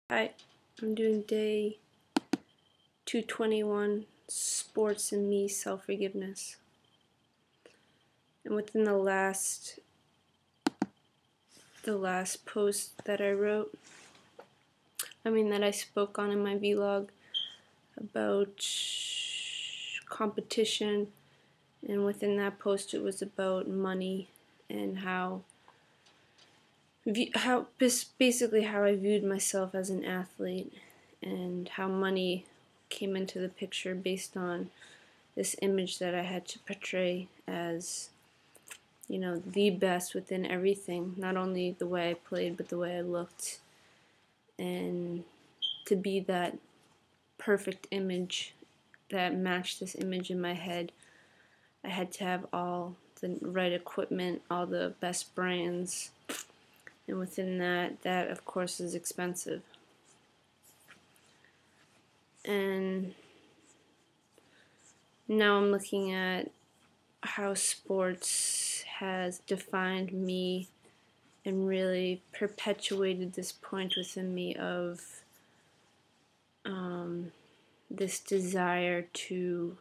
Hi, I'm doing day 221, Sports and Me, Self-Forgiveness. And within the last post that I wrote, that I spoke on in my vlog about competition, and within that post it was about money and basically how I viewed myself as an athlete and how money came into the picture based on this image that I had to portray as, the best within everything, not only the way I played but the way I looked, and to be that perfect image that matched this image in my head, I had to have all the right equipment, all the best brands, and within that of course is expensive. And now I'm looking at how sports has defined me and really perpetuated this point within me of this desire to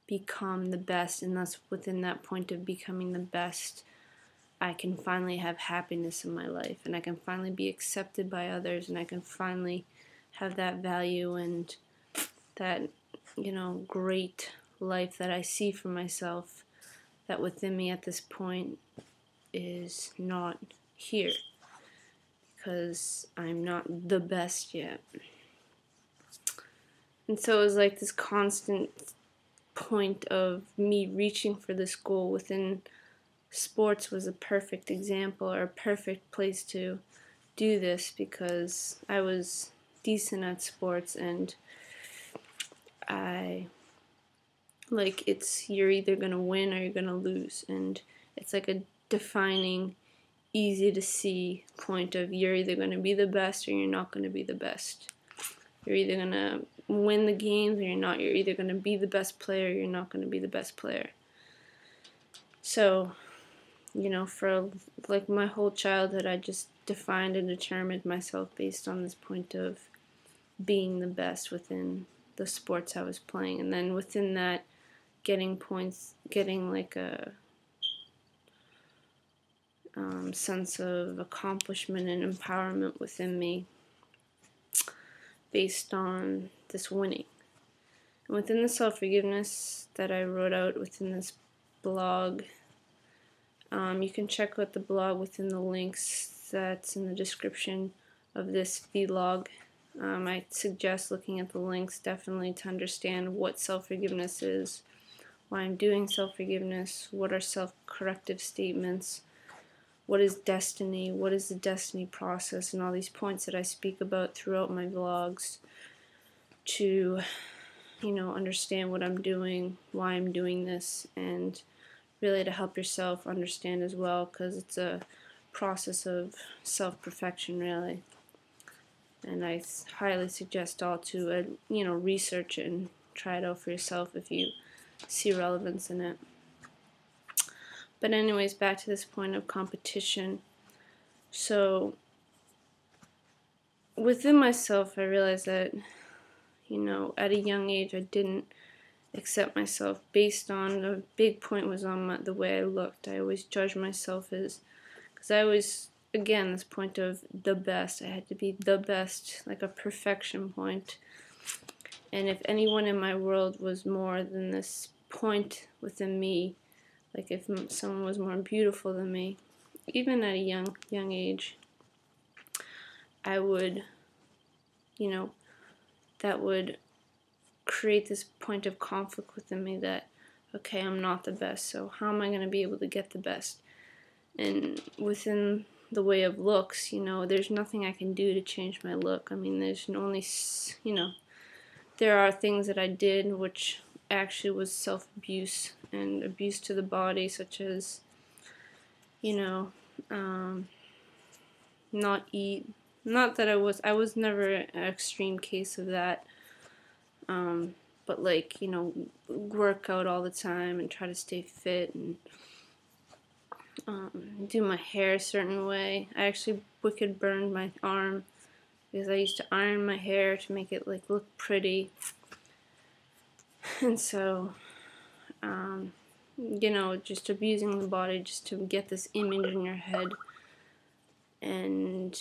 become the best, and thus within that point of becoming the best, I can finally have happiness in my life, and I can finally be accepted by others, and I can finally have that value and that, great life that I see for myself that within me at this point is not here because I'm not the best yet. And so it was like this constant point of me reaching for this goal within sports was a perfect example or a perfect place to do this, because I was decent at sports, and you're either gonna win or you're gonna lose, and it's like a defining, easy to see point of you're either gonna be the best or you're not gonna be the best. You're either gonna win the games or you're not. You're either gonna be the best player or you're not gonna be the best player. So, for like my whole childhood, I just defined and determined myself based on this point of being the best within the sports I was playing, and then within that, getting points, getting like a sense of accomplishment and empowerment within me based on this winning. And within the self-forgiveness that I wrote out within this blog, you can check out the blog within the links that's in the description of this vlog. I suggest looking at the links definitely to understand what self-forgiveness is, why I'm doing self-forgiveness, what are self-corrective statements, what is destiny, what is the destiny process, and all these points that I speak about throughout my vlogs to, understand what I'm doing, why I'm doing this, and really to help yourself understand as well, because it's a process of self-perfection, really. And I highly suggest all to, research it and try it out for yourself if you see relevance in it. But anyways, back to this point of competition. So within myself, I realized that, at a young age, I didn't accept myself based on, the big point was on the way I looked. I always judged myself as, because I was, again, this point of the best. I had to be the best, like a perfection point. And if anyone in my world was more than this point within me, like if someone was more beautiful than me, even at a young age, I would, that would create this point of conflict within me that, okay, I'm not the best, so how am I going to be able to get the best? And within the way of looks, there's nothing I can do to change my look. There's only, there are things that I did which actually was self-abuse and abuse to the body, such as, not eat. Not that I was never an extreme case of that, but like, work out all the time and try to stay fit and do my hair a certain way. I actually wicked burned my arm because I used to iron my hair to make it like look pretty, and so you know, just abusing the body just to get this image in your head. And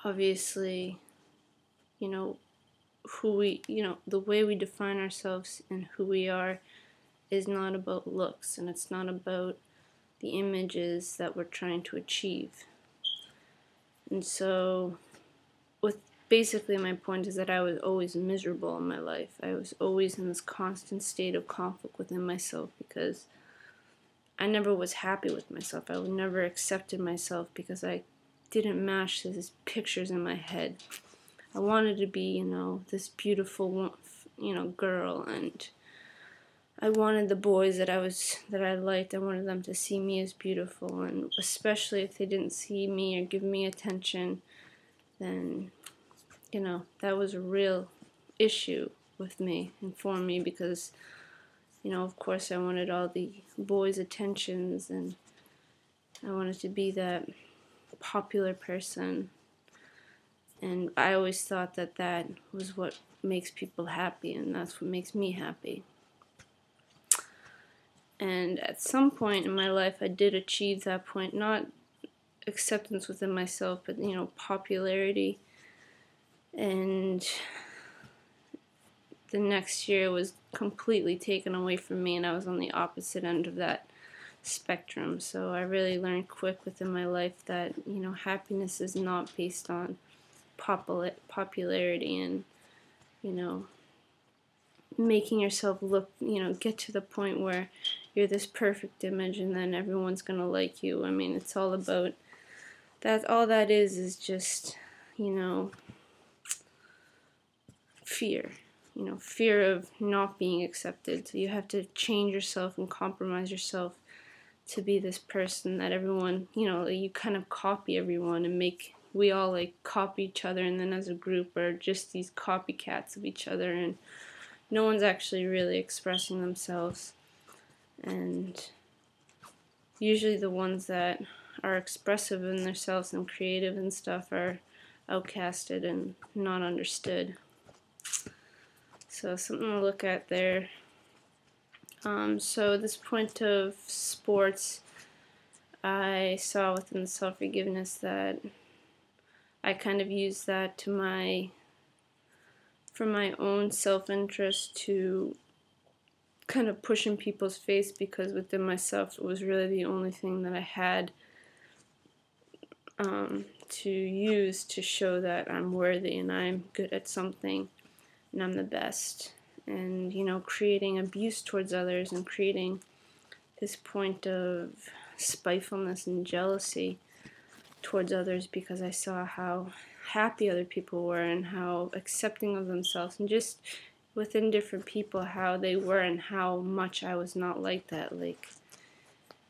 obviously, you know, the way we define ourselves and who we are is not about looks, and it's not about the images that we're trying to achieve. And so basically my point is that I was always miserable in my life. I was always in this constant state of conflict within myself because I never was happy with myself. I never accepted myself because I didn't match these pictures in my head. I wanted to be, you know, this beautiful, you know, girl, and I wanted the boys that I liked, I wanted them to see me as beautiful, and especially if they didn't see me or give me attention, then, you know, that was a real issue with me and for me, because, you know, of course I wanted all the boys' attentions, and I wanted to be that popular person, and I always thought that that was what makes people happy, and that's what makes me happy. And at some point in my life I did achieve that point, not acceptance within myself, but, you know, popularity. And the next year was completely taken away from me, and I was on the opposite end of that spectrum. So I really learned quick within my life that, you know, happiness is not based on popularity and, you know, making yourself look, you know, get to the point where you're this perfect image and then everyone's gonna like you. I mean, it's all about that. All that is just, you know, fear. You know, fear of not being accepted. So you have to change yourself and compromise yourself to be this person that everyone, you know, you kind of copy everyone and we all like copy each other, and then as a group are just these copycats of each other, and no one's actually really expressing themselves. And usually the ones that are expressive in themselves and creative and stuff are outcasted and not understood. So something to look at there. So this point of sports, I saw within the self-forgiveness that I kind of used that for my own self-interest, to kind of push in people's face, because within myself it was really the only thing that I had to use to show that I'm worthy and I'm good at something and I'm the best. And, you know, creating abuse towards others and creating this point of spitefulness and jealousy towards others, because I saw how happy other people were and how accepting of themselves, and just within different people how they were and how much I was not like that, like,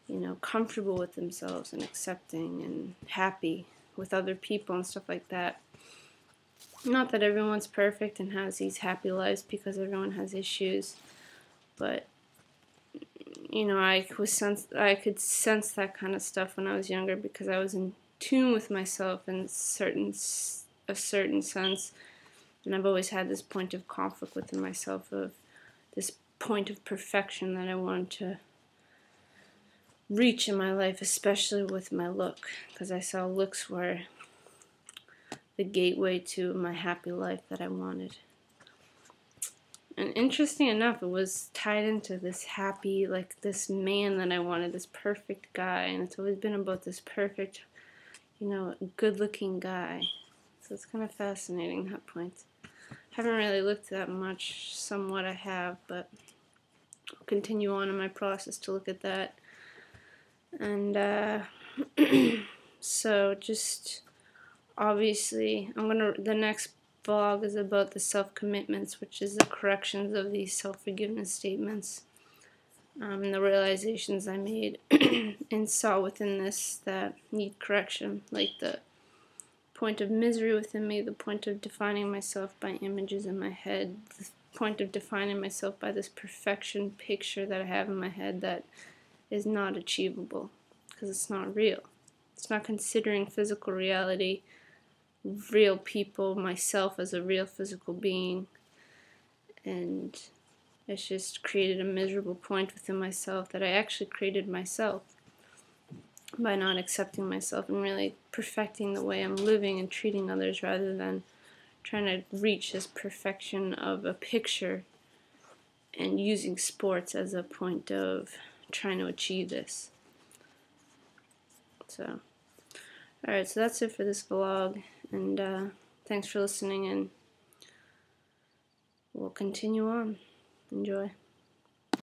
you know, comfortable with themselves and accepting and happy with other people and stuff like that. Not that everyone's perfect and has these happy lives, because everyone has issues, but, you know, I could sense that kind of stuff when I was younger, because I was in tune with myself in a certain sense, and I've always had this point of conflict within myself, of this point of perfection that I wanted to reach in my life, especially with my look, because I saw looks were the gateway to my happy life that I wanted. And interesting enough, it was tied into this happy, like this man that I wanted, this perfect guy, and it's always been about this perfect, you know, good-looking guy. So it's kind of fascinating, that point. Haven't really looked that much. Somewhat I have, but I'll continue on in my process to look at that. And so just obviously the next vlog is about the self-commitments, which is the corrections of these self-forgiveness statements, and the realizations I made and saw within this that need correction, like the point of misery within me, the point of defining myself by images in my head, the point of defining myself by this perfection picture that I have in my head that is not achievable, because it's not real. It's not considering physical reality, real people, myself as a real physical being, and it's just created a miserable point within myself that I actually created myself by not accepting myself and really perfecting the way I'm living and treating others rather than trying to reach this perfection of a picture and using sports as a point of trying to achieve this. So, alright, so that's it for this vlog, and thanks for listening, and we'll continue on. Enjoy.